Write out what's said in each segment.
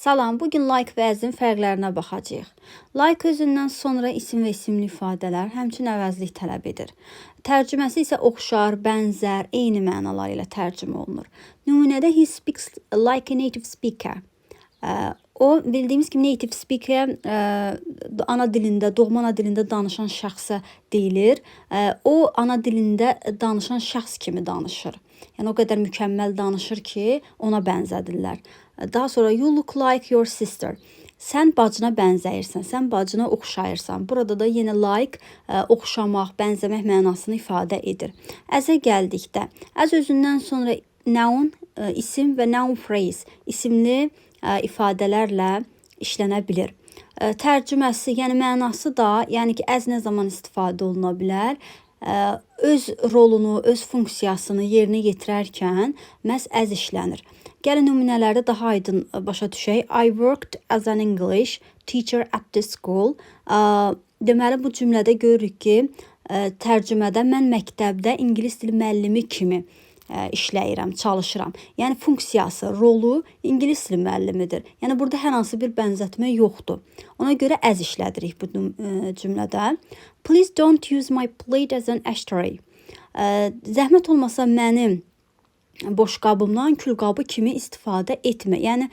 Salam, bugün like və əzin fərqlərinə baxacağıq. Like özündən sonra isim və isimli ifadələr, həmçinin əvəzlik tələb edir. Tərcüməsi isə oxşar, bənzər, eyni mənalar ilə tərcümə olunur. Nümunədə he speaks like a native speaker. O, bildiyimiz kimi native speaker ana dilində, doğma ana dilində danışan şəxsə deyilir. O, ana dilində danışan şəxs kimi danışır. Yəni, o qədər mükəmməl danışır ki, ona bənzədirlər. Daha sonra, you look like your sister. Sən bacına bənzəyirsən, sən bacına oxşayırsan. Burada da yenə like, oxşamaq, bənzəmək mənasını ifadə edir. Əzə gəldikdə, əz özündən sonra noun, isim və noun phrase, isimli ifadələrlə işlənə bilir. Tərcüməsi, yəni mənası da, yəni ki, əz nə zaman istifadə oluna bilər? Öz rolunu, öz funksiyasını yerinə yetirərkən məhz əz işlənir. Gəlin nümunələrdə daha aydın başa düşək. I worked as an English teacher at the school. Deməli, bu cümlədə görürük ki, tərcümədə mən məktəbdə ingilis dili müəllimi kimi işləyirəm, çalışıram. Yəni, funksiyası, rolu ingilis dili müəllimidir. Yəni, burada hər hansı bir bənzətmə yoxdur. Ona görə əz işlədirik bu cümlədə. Please don't use my plate as an ashtray. Zəhmət olmasa mənim boşqabımdan külqabı kimi istifadə etmə. Yəni,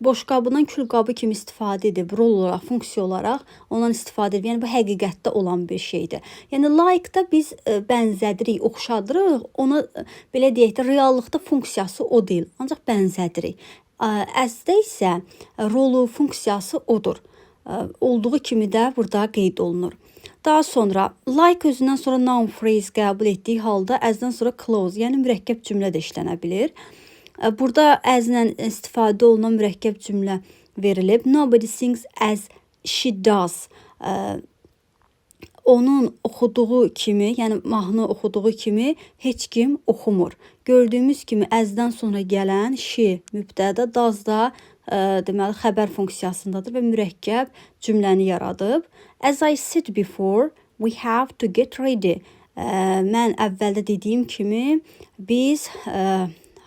boşqabından külqabı kimi istifadə edib, rol olaraq, funksiya olaraq ondan istifadə edib. Yəni, bu həqiqətdə olan bir şeydir. Yəni, like-da biz bənzədirik, oxşadırıq. Ona, belə deyək də, reallıqda funksiyası o deyil, ancaq bənzədirik. Əzdə isə rolu, funksiyası odur. Olduğu kimi də burada qeyd olunur. Daha sonra, like özündən sonra noun phrase qəbul etdiyi halda əzdən sonra clause, yəni mürəkkəb cümlə də işlənə bilir. Burada əzlə istifadə olunan mürəkkəb cümlə verilib. Nobody sings as she does. Onun oxuduğu kimi, yəni mahnı oxuduğu kimi heç kim oxumur. Gördüyümüz kimi əzdən sonra gələn she mübtəda, does da deməli xəbər funksiyasındadır və mürəkkəb cümləni yaradıb. As I said before, we have to get ready. Mən əvvəldə dediyim kimi biz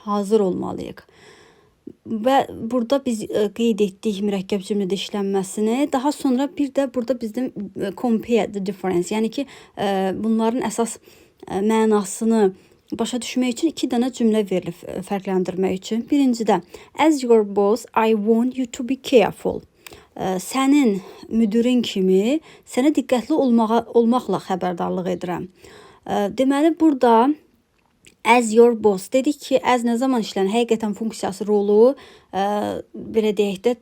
hazır olmalıyıq. Və burada biz qeyd etdik mürəkkəb cümlədə işlənməsini. Daha sonra bir də burada bizim compare the difference, yəni ki, bunların əsas mənasını başa düşmək üçün 2 dənə cümlə verilib fərqləndirmək üçün. Birincidə, as your boss, I want you to be careful. Sənin müdirin kimi sənə diqqətli olmaqla xəbərdarlıq edirəm. Deməli, burada as your boss dedik ki, as nə zaman işlənir? Həqiqətən funksiyası, rolu, belə deyək də,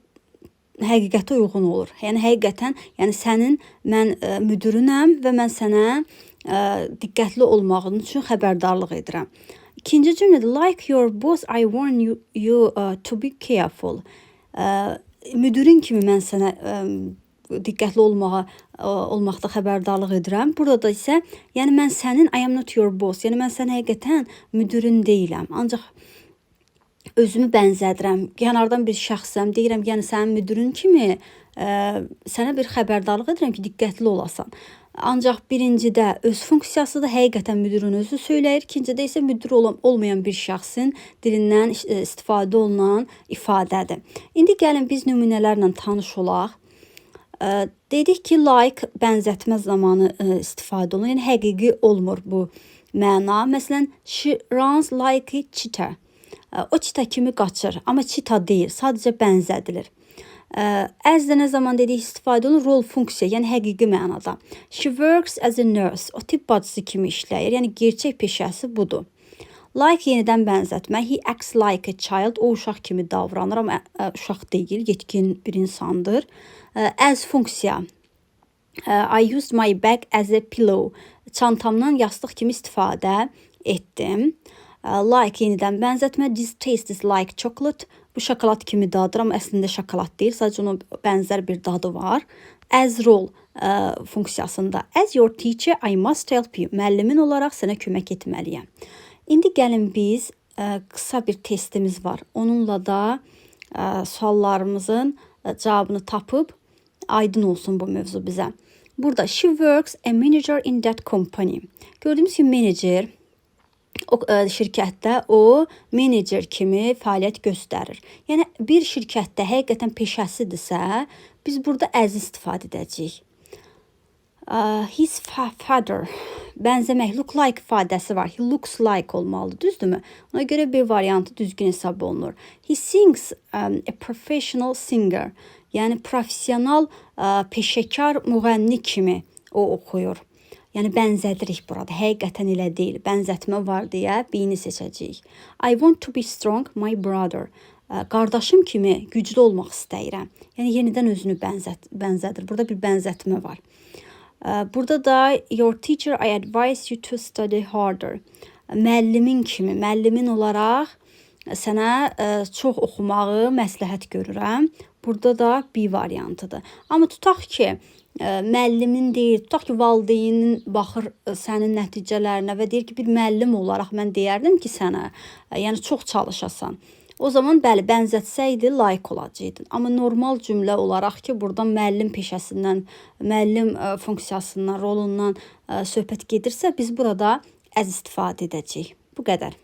həqiqətə uyğun olur. Yəni, həqiqətən, yəni sənin, mən müdirinəm və mən sənə diqqətli olmağın üçün xəbərdarlıq edirəm. İkinci cümlədə, like your boss, I warn you to be careful. Müdirin kimi mən sənə diqqətli olmaqda xəbərdarlıq edirəm. Burada isə, yəni mən sənin, I am not your boss, yəni mən sən həqiqətən müdirin deyiləm. Ancaq özümü bənzədirəm, kənardan bir şəxsəm, deyirəm, yəni sənin müdirin kimi sənə bir xəbərdarlıq edirəm ki, diqqətli olasan. Ancaq birincidə öz funksiyası da həqiqətən müdirin özü söyləyir. İkincidə isə müdir olmayan bir şəxsin dilindən istifadə olunan ifadədir. İndi gəlin biz nümunələrlə tanış olaq. Dedik ki, like bənzətmə zamanı istifadə olunur. Yəni, həqiqi olmur bu məna. Məsələn, she runs like a cheetah. O çita kimi qaçır, amma çita deyil, sadəcə bənzədilir. As da nə zaman dedik istifadə olunur, rol funksiya, yəni həqiqi mənada. She works as a nurse, o tibb bacısı kimi işləyir, yəni gerçək peşəsi budur. Like yenidən bənzətmə, he acts like a child, o uşaq kimi davranır, amma uşaq deyil, yetkin bir insandır. As funksiya, I used my bag as a pillow, çantamdan yastıq kimi istifadə etdim. Like yenidən bənzətmə, this tastes like chocolate, bu şokolad kimi dadır, amma əslində şokolad deyil, sadəcə onun bənzər bir dadı var. As role funksiyasında, as your teacher, I must help you, müəllimin olaraq sənə kömək etməliyəm. İndi gəlin biz, qısa bir testimiz var. Onunla da suallarımızın cavabını tapıb, aydın olsun bu mövzu bizə. Burada, she works a manager in that company. Gördüyümüz kimi manager, o şirkətdə o menecer kimi fəaliyyət göstərir. Yəni bir şirkətdə həqiqətən peşəsidirsə, biz burada as istifadə edəcəyik. His father bənzəmək, look like ifadəsi var. He looks like olmalıdır, düzdürmü? Ona görə bir variantı düzgün hesab olunur. He sings a professional singer. Yəni professional, peşəkar müğənni kimi o oxuyur. Yəni bənzədirik burada. Həqiqətən elə deyil. Bənzətmə var deyə B-ni seçəcəyik. I want to be strong, my brother. Qardaşım kimi güclü olmaq istəyirəm. Yəni yenidən özünü bənzədir. Burada bir bənzətmə var. Burada da your teacher, I advise you to study harder. Müəllimin kimi, müəllimin olaraq sənə çox oxumağı məsləhət görürəm. Burada da B variantıdır. Amma tutaq ki, müəllimin deyil, tutaq ki, valideynin baxır sənin nəticələrinə və deyir ki, bir müəllim olaraq mən deyərdim ki sənə, yəni çox çalışasan. O zaman bəli, bənzətsəydi layiq olacaqdın. Amma normal cümlə olaraq ki, buradan müəllim peşəsindən, müəllim funksiyasından, rolundan söhbət gedirsə, biz burada as istifadə edəcəyik. Bu qədər.